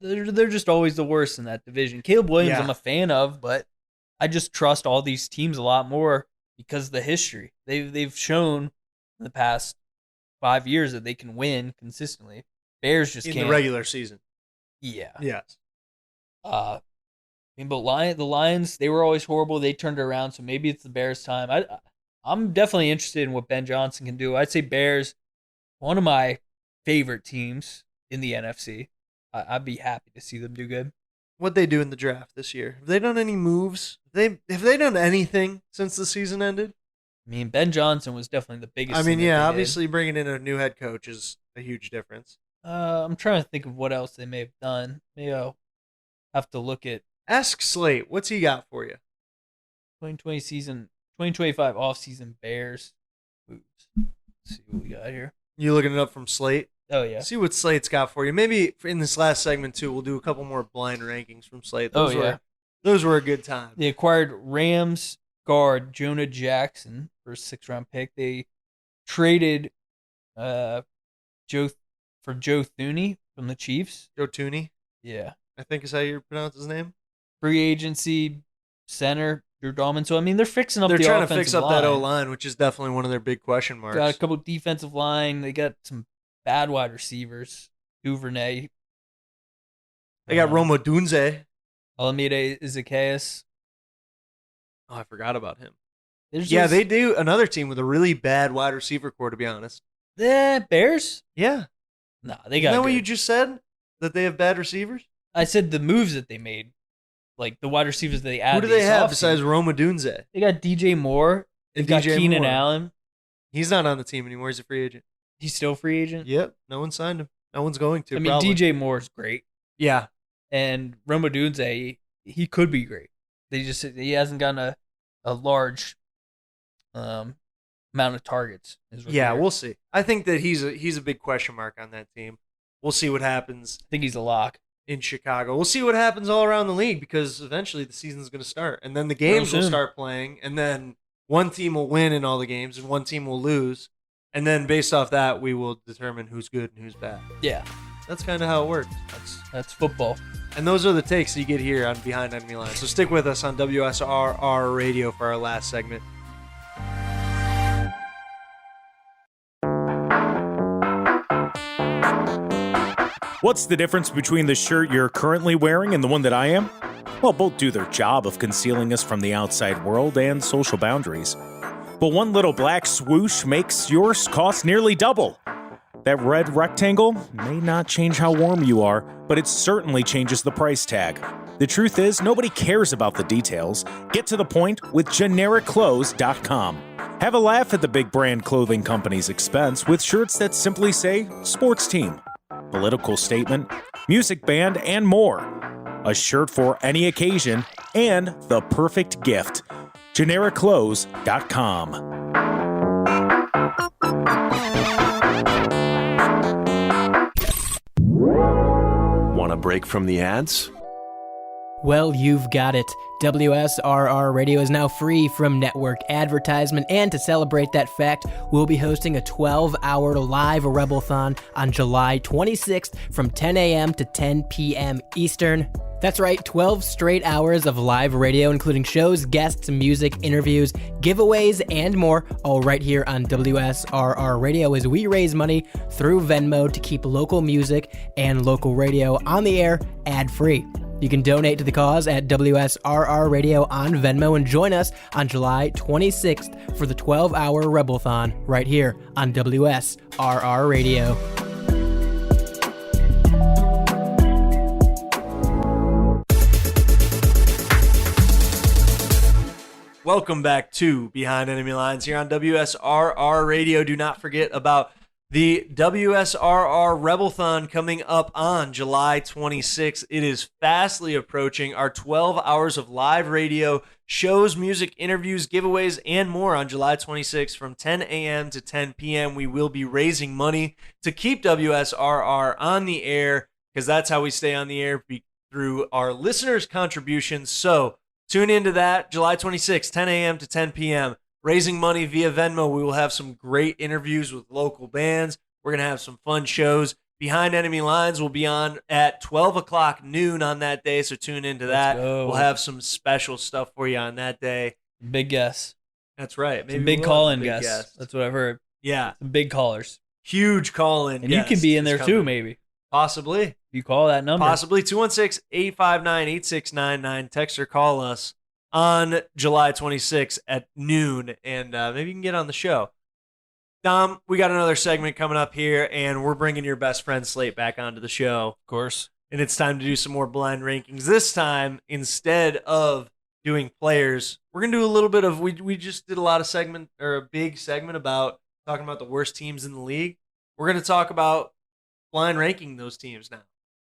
They're just always the worst in that division. Caleb Williams, Yeah. I'm a fan of, but I just trust all these teams a lot more because of the history. They've shown in the past 5 years that they can win consistently. Bears just In can't. the regular season. Yeah. Yes. I mean, but the Lions, they were always horrible. They turned it around, so maybe it's the Bears' time. I'm definitely interested in what Ben Johnson can do. I'd say Bears, one of my favorite teams in the NFC. I'd be happy to see them do good. What'd they do in the draft this year? Have they done any moves? Have they done anything since the season ended? I mean, Ben Johnson was definitely the biggest. I mean, thing that yeah, they did. obviously bringing in a new head coach is a huge difference. I'm trying to think of what else they may have done. Maybe I'll have to look at Ask Slate, what's he got for you? 2020 season, 2025 offseason Bears moves. Let's see what we got here. You looking it up from Slate? Oh, yeah. See what Slate's got for you. Maybe in this last segment too, we'll do a couple more blind rankings from Slate. Oh, yeah. Those were a good time. They acquired Rams guard Jonah Jackson for a 6th-round pick. They traded Joe Thuney from the Chiefs. Joe Tooney, Yeah. I think is how you pronounce his name. Free agency center Drew Dahlman. So I mean, they're fixing up. They're the trying to offensive fix up line. that O-line, which is definitely one of their big question marks. Got a couple defensive line. They got some bad wide receivers. Duvernay. They got Roma Dunze. Alameda Zacchaeus. Oh, I forgot about him. There's Yeah, just- they do another team with a really bad wide receiver core, to be honest. Bears. Yeah. Nah, they Isn't got. that what good. you just said? That they have bad receivers? I said the moves that they made, like the wide receivers that they added. Who do they this have offseason. besides Roma Dunze? They got DJ Moore. They've And got DJ Keenan Moore. Allen. He's not on the team anymore. He's a free agent. He's still a free agent. Yep. No one signed him. No one's going to. I mean, probably. DJ Moore's great, Yeah. and Roma Dunze, he could be great. He hasn't gotten a large amount of targets. His Yeah, career. we'll see. I think that he's a big question mark on that team. We'll see what happens I think he's a lock. in Chicago. We'll see what happens all around the league because eventually the season's going to start. And then the games will soon. start playing. And then one team will win in all the games and one team will lose. And then based off that, we will determine who's good and who's bad. Yeah, That's kind of how it works. that's football. And those are the takes you get here on Behind Enemy Lines. So stick with us on WSRR Radio for our last segment. What's the difference between the shirt you're currently wearing and the one that I am? Well, both do their job of concealing us from the outside world and social boundaries. But one little black swoosh makes yours cost nearly double. That red rectangle may not change how warm you are, but it certainly changes the price tag. The truth is, nobody cares about the details. Get to the point with GenericClothes.com. Have a laugh at the big brand clothing company's expense with shirts that simply say sports team, political statement, music band, and more. A shirt for any occasion and the perfect gift. GenericClothes.com. Want a break from the ads? Well, you've got it. WSRR Radio is now free from network advertisement, and to celebrate that fact, we'll be hosting a 12-hour live Rebelthon on July 26th from 10 a.m. to 10 p.m. Eastern. That's right, 12 straight hours of live radio, including shows, guests, music, interviews, giveaways, and more, all right here on WSRR Radio as we raise money through Venmo to keep local music and local radio on the air ad-free. You can donate to the cause at WSRR Radio on Venmo and join us on July 26th for the 12-hour Rebelthon right here on WSRR Radio. Welcome back to Behind Enemy Lines here on WSRR Radio. Do not forget about the WSRR Rebelthon coming up on July 26th. It is fastly approaching. Our 12 hours of live radio, shows, music, interviews, giveaways, and more on July 26th from 10 a.m. to 10 p.m. We will be raising money to keep WSRR on the air because that's how we stay on the air through our listeners' contributions. So tune into that July 26th, 10 a.m. to 10 p.m. Raising money via Venmo. We will have some great interviews with local bands. We're going to have some fun shows. Behind Enemy Lines will be on at 12 o'clock noon on that day, so tune into that. We'll have some special stuff for you on that day. Big guests. That's right. Some big call-in guests. That's what I've heard. Yeah. Some big callers. Huge call-in And you can be in there too, maybe. Possibly. If you call that number. Possibly. 216-859-8699. Text or call us on July 26th at noon, and maybe you can get on the show. Dom, we got another segment coming up here, and we're bringing your best friend Slate back onto the show. Of course. And it's time to do some more blind rankings. This time, instead of doing players, we're going to do a little bit of, we just did a big segment about talking about the worst teams in the league. We're going to talk about blind ranking those teams now.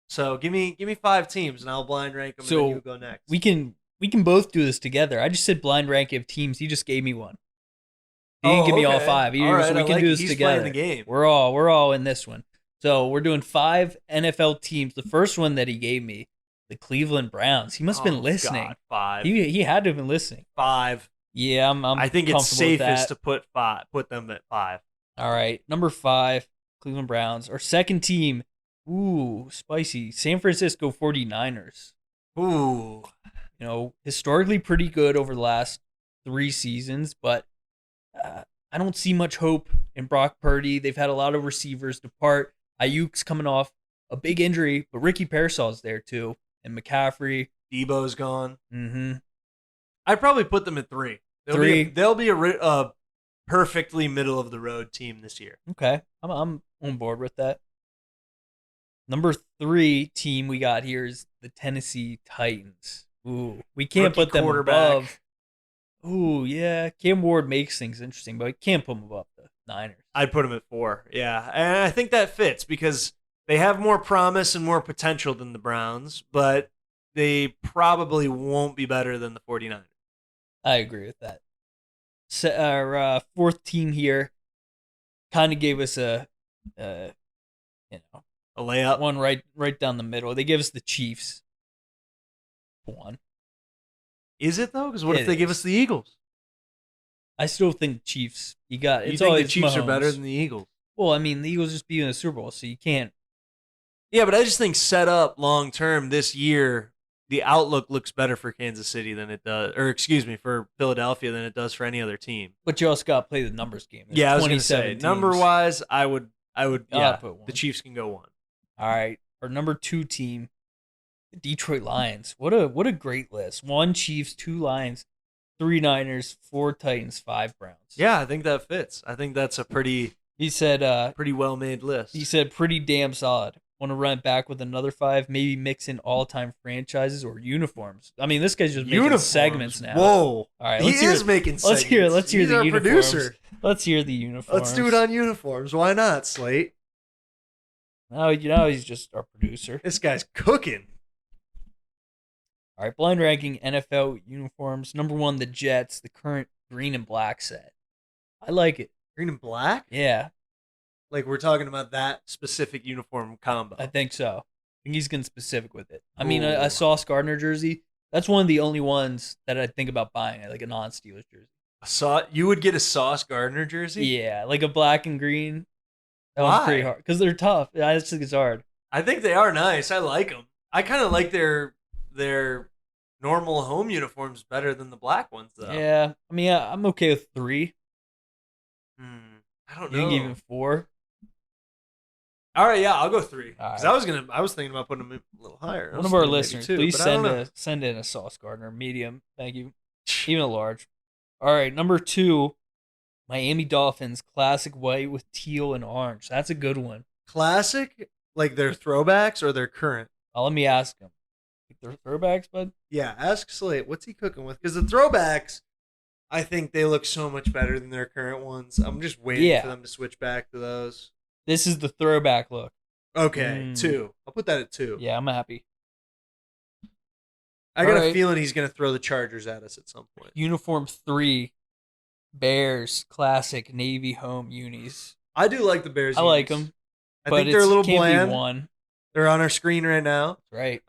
So give me 5 teams, and I'll blind rank them, and then you go next. We can both do this together. I just said blind rank of teams. He just gave me one. He didn't give me all 5. All right, so we can do this He's together. Playing the game. We're all in this one. So we're doing 5 NFL teams. The first one that he gave me, the Cleveland Browns. He must have been listening. God, 5. He had to have been listening. 5. Yeah, I think it's safest to put them at 5. All right, number 5, Cleveland Browns. Our second team, ooh, spicy. San Francisco 49ers. Ooh. You know, historically pretty good over the last 3 seasons, but I don't see much hope in Brock Purdy. They've had a lot of receivers depart. Ayuk's coming off a big injury, but Ricky Pearsall's there too, and McCaffrey. Debo's gone. Mm-hmm. I'd probably put them at 3. They'll be a perfectly middle of the road team this year. Okay, I'm on board with that. Number 3 team we got here is the Tennessee Titans. Ooh, we can't put them above. Ooh, yeah. Cam Ward makes things interesting, but we can't put them above the Niners. I'd put them at 4, yeah. And I think that fits because they have more promise and more potential than the Browns, but they probably won't be better than the 49ers. I agree with that. So, our 4th team here kind of gave us a layup. One right down the middle. They gave us the Chiefs. 1. Is it though? Because what if they give us the Eagles? I still think Chiefs. You think the Chiefs are better than the Eagles? Well, I mean, the Eagles just beat in the Super Bowl, so you can't. Yeah, but I just think set up long term this year, the outlook looks better for Kansas City than it does, for Philadelphia than it does for any other team. But you also got to play the numbers game. There's I was going to say number wise, I would. put 1. The Chiefs can go 1. All right, our number 2 team, the Detroit Lions. What a great list. 1 Chiefs, 2 Lions, 3 Niners, 4 Titans, 5 Browns. Yeah, I think that fits. I think that's a pretty well made list. He said pretty damn solid. Want to run it back with another 5, maybe mix in all-time franchises or uniforms. I mean, this guy's just making segments now. Whoa. All right, making segments. Let's hear He's the our uniforms. Producer. Let's hear the uniforms. Let's do it on uniforms. Why not, Slate? No, he's just our producer. This guy's cooking. All right, blind ranking NFL uniforms. Number 1, the Jets, the current green and black set. I like it. Green and black? Yeah. Like we're talking about that specific uniform combo. I think so. I think he's getting specific with it. I mean, a Sauce Gardner jersey That's one of the only ones that I think about buying, like a non-Steelers jersey. You would get a Sauce Gardner jersey? Yeah, like a black and green. That one's pretty Why? hard because they're tough. I just think it's hard. I think they are nice. I like them. I kind of like their normal home uniforms better than the black ones, though. Yeah, I mean, I'm okay with 3. I don't You know. can give him 4. All right, yeah, I'll go 3. All Because right. I was thinking about putting them a little higher. I One was of our thinking maybe listeners, 2, please but I don't know. send in a Sauce Gardner medium. Thank you. Even a large. All right, number 2, Miami Dolphins classic white with teal and orange. That's a good one. Classic, like their throwbacks or their current. Let me ask him. They're throwbacks, bud. Yeah, ask Slate. What's he cooking with? Because the throwbacks, I think they look so much better than their current ones. I'm just waiting Yeah. for them to switch back to those. This is the throwback look. Okay, 2. I'll put that at 2. Yeah, I'm happy. I got All a right. feeling he's going to throw the Chargers at us at some point. Uniform 3, Bears classic navy home unis. I do like the Bears. I like unis. them. I but think they're a little can't bland. Be 1. They're on our screen right now. Right.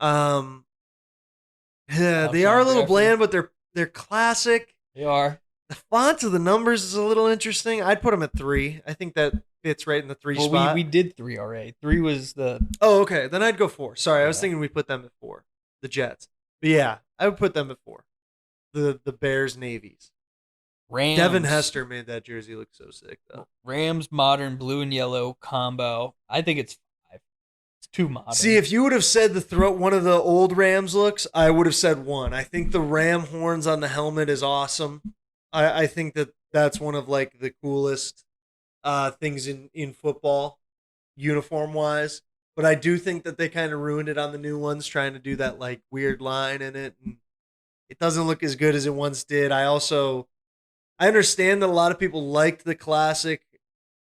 Yeah, they Alshon are a little Jeffrey. bland, but they're classic. They are. The font of the numbers is a little interesting. I'd put them at 3. I think that fits right in the 3 Well, spot. we did 3 already. 3 was the Oh, okay. Then I'd go 4. Sorry, I was Yeah. thinking we put them at 4. The Jets. But yeah, I would put them at 4. The Bears Navies. Rams. Devin Hester made that jersey look so sick though. Rams modern blue and yellow combo. I think it's 5. It's too modern. See, if you would have said one of the old Rams looks, I would have said 1. I think the ram horns on the helmet is awesome. I think that's one of like the coolest things in football, uniform wise. But I do think that they kind of ruined it on the new ones, trying to do that like weird line in it, and it doesn't look as good as it once did. I understand that a lot of people liked the classic,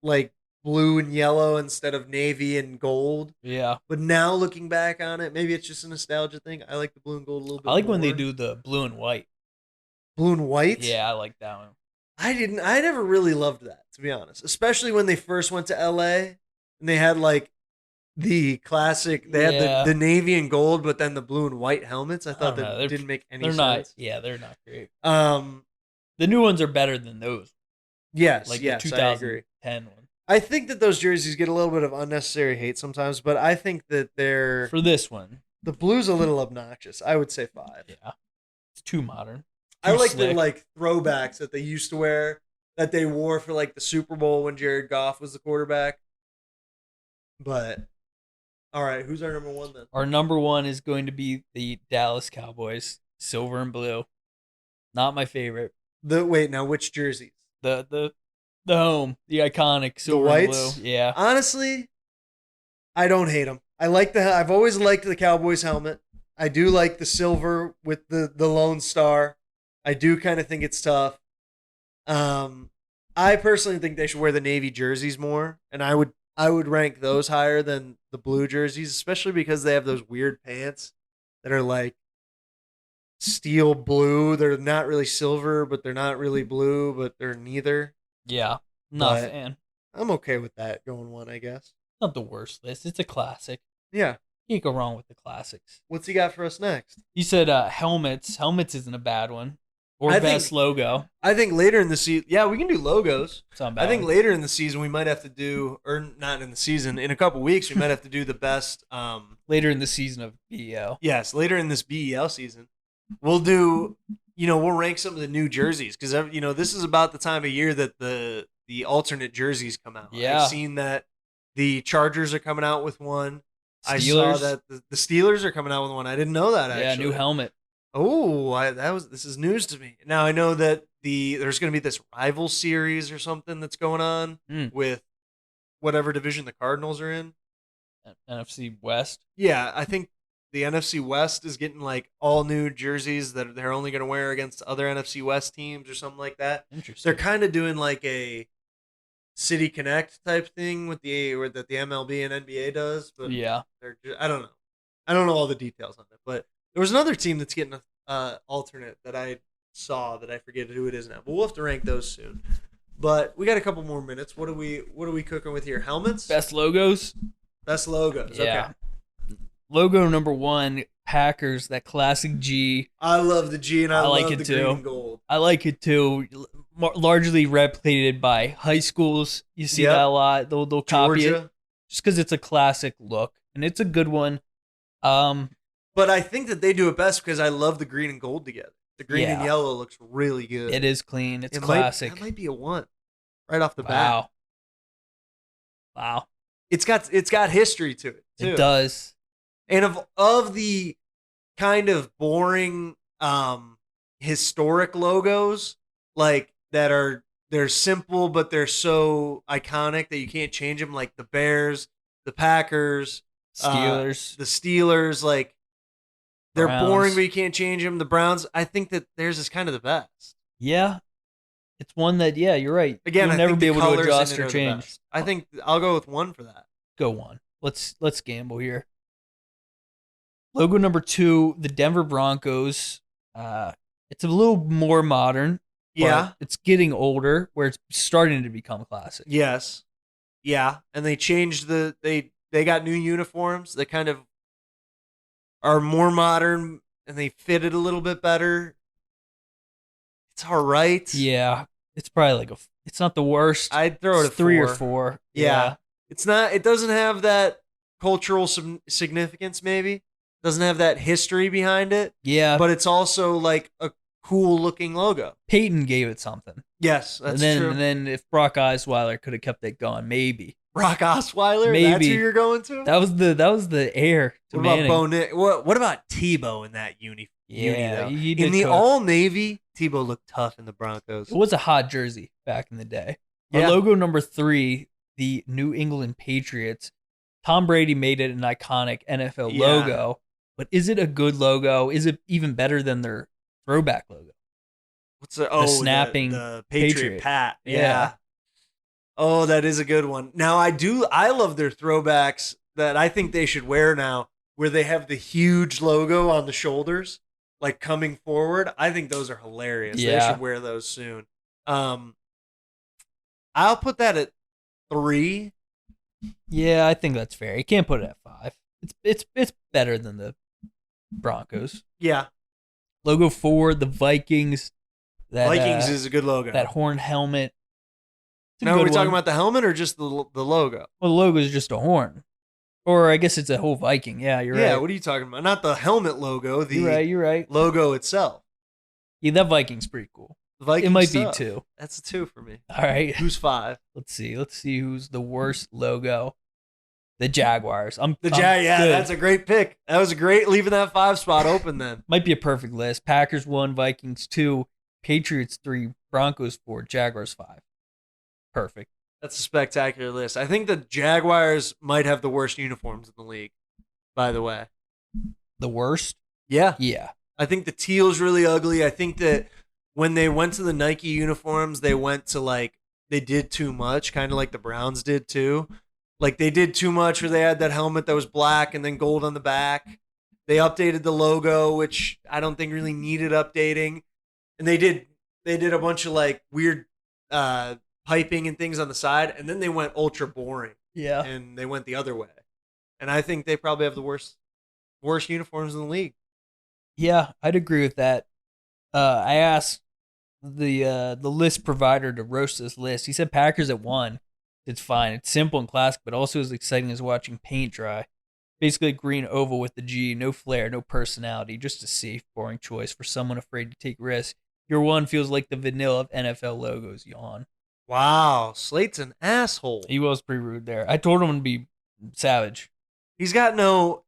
like blue and yellow instead of navy and gold. yeah. But now looking back on it, maybe it's just a nostalgia thing. I like the blue and gold a little bit. I like when they more. do the blue and white. Blue and white. Yeah, I like that one. I never really loved that, to be honest. Especially when they first went to LA and they had like the classic. They Yeah. had the navy and gold, but then the blue and white helmets. I thought don't know. that didn't make any They're sense. not. Yeah, they're not great. Um. The new ones are better than those. Yes. Like yes. the I agree. 2010 one. I think that those jerseys get a little bit of unnecessary hate sometimes, but I think that For this one, the blue's a little obnoxious. I would say 5. yeah, it's too modern. I Too like the slick. like throwbacks that they used to wear, that they wore for like the Super Bowl when Jared Goff was the quarterback. But all right, who's our number 1 then? Our number 1 is going to be the Dallas Cowboys, silver and blue. Not my favorite. Wait, now which jerseys? The home, the iconic silver and whites? blue. Yeah, Honestly, I don't hate them. I've always liked the Cowboys helmet. I do like the silver with the Lone Star. I do kind of think it's tough. I personally think they should wear the navy jerseys more, and I would rank those higher than the blue jerseys, especially because they have those weird pants that are like steel blue. They're not really silver, but they're not really blue, but they're neither. yeah. Not a But- fan. I'm okay with that going 1, I guess. Not the worst list. It's a classic. Yeah. You can't go wrong with the classics. What's he got for us next? You said helmets. Helmets isn't a bad one. Or I best think- logo. I think later in the season, yeah, we can do logos. It's not a bad I think one. later in the season we might have to do, or not in the season, in a couple weeks we might have to do the best. Later in the season of BEL. Yes, later in this BEL season, we'll do. We'll rank some of the new jerseys because this is about the time of year that the alternate jerseys come out. Yeah. I've seen that the Chargers are coming out with one. I saw Steelers. that the Steelers are coming out with one. I didn't know that actually. Yeah, new helmet. Oh, this is news to me. Now I know that there's going to be this rival series or something that's going on with whatever division the Cardinals are in. NFC West. Yeah, I think the NFC West is getting like all new jerseys that they're only going to wear against other NFC West teams or something like that. Interesting. They're kind of doing like a City Connect type thing with that the MLB and NBA does, but Yeah. I don't know. I don't know all the details on it, but there was another team that's getting a alternate that I saw that I forget who it is now. But we'll have to rank those soon. But we got a couple more minutes. What are we cooking with here? Helmets? Best logos. Best logos. Yeah. Okay. Logo number 1, Packers, that classic G. I love the G, and I like love it the too. green and gold. I like it too. Largely replicated by high schools. You see Yep. that a lot. They'll copy it Georgia. just because it's a classic look, and it's a good one. But I think that they do it best because I love the green and gold together. The green and Yeah. yellow looks really good. It is clean. It's It classic. That might be a 1 right off the bat. Wow. It's got history to it too. It does. And of the kind of boring historic logos, like they're simple but they're so iconic that you can't change them, like the Bears, the Packers, Steelers. the Steelers, like they're Browns. boring but you can't change them. The Browns, I think that theirs is kind of the best. Yeah. It's one that, yeah, you're right. Again, You'll I never think be the able to colors in adjust it or are the change. best. I think I'll go with 1 for that. Go 1. Let's gamble here. Logo number 2, the Denver Broncos. It's a little more modern. but Yeah. it's getting older, where it's starting to become classic. Yes. Yeah. And they changed they got new uniforms that kind of are more modern and they fit it a little bit better. It's all right. Yeah, it's probably like it's not the worst. I'd throw it It's a 3 or 4. 4. Yeah. It's not, it doesn't have that cultural significance, maybe. Doesn't have that history behind it, Yeah, but it's also like a cool looking logo. Peyton gave it something. Yes, that's true. And then if Brock Osweiler could have kept it going, maybe. Brock Osweiler, that's Maybe. who you're going to? That was the heir to What about Manning. Bo Nick? What about Tebow in that uni? Yeah, though? he In did the cook. all navy, Tebow looked tough in the Broncos. It was a hot jersey back in the day. Our Yeah. logo number 3, the New England Patriots. Tom Brady made it an iconic NFL Yeah. logo, but is it a good logo? Is it even better than their throwback logo? What's the snapping the Patriot, Patriot. Pat? Yeah. Yeah. Oh, that is a good one. Now I love their throwbacks that I think they should wear now, where they have the huge logo on the shoulders, like coming forward. I think those are hilarious. They Yeah. should wear those soon. I'll put that at 3. Yeah, I think that's fair. You can't put it at 5. It's better than the Broncos. Yeah, Logo 4, the Vikings. That Vikings is a good logo. that horn helmet. It's a Now, are we good talking one. about the helmet or just the logo? Well, the logo is just a horn, or I guess it's a whole Viking. Yeah, you're Yeah, right. what are you talking about? Not the helmet logo, the You're right. logo itself. Yeah, that Viking's pretty cool. The Viking It might stuff. be 2. That's a 2 for me. All right. Who's 5? Let's see who's the worst logo. The Jaguars. Yeah, that's a great pick. That was a great leaving that 5 spot open then. Might be a perfect list. Packers 1, Vikings 2, Patriots 3, Broncos 4, Jaguars 5. Perfect. That's a spectacular list. I think the Jaguars might have the worst uniforms in the league, by the way. The worst? Yeah. Yeah. I think the teal's really ugly. I think that when they went to the Nike uniforms, they went to they did too much, kind of like the Browns did too. Like they did too much where they had that helmet that was black and then gold on the back. They updated the logo, which I don't think really needed updating. And they did a bunch of weird piping and things on the side, and then they went ultra boring. Yeah. And they went the other way. And I think they probably have the worst uniforms in the league. Yeah, I'd agree with that. I asked the list provider to roast this list. He said Packers at 1. It's fine. It's simple and classic, but also as exciting as watching paint dry. Basically a green oval with the G, no flair, no personality, just a safe, boring choice for someone afraid to take risks. Your 1 feels like the vanilla of NFL logos, yawn. Wow, Slate's an asshole. He was pretty rude there. I told him to be savage. He's got no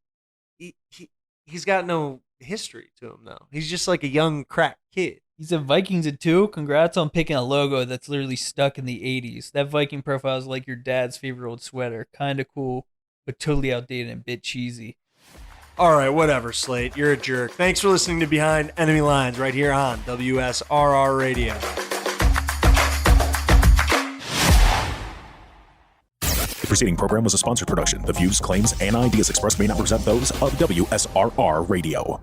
he's got no history to him though. He's just like a young crack kid. He said Vikings at 2. Congrats on picking a logo that's literally stuck in the 80s. That Viking profile is like your dad's favorite old sweater. Kind of cool, but totally outdated and a bit cheesy. All right, whatever, Slate. You're a jerk. Thanks for listening to Behind Enemy Lines right here on WSRR Radio. The preceding program was a sponsored production. The views, claims, and ideas expressed may not represent those of WSRR Radio.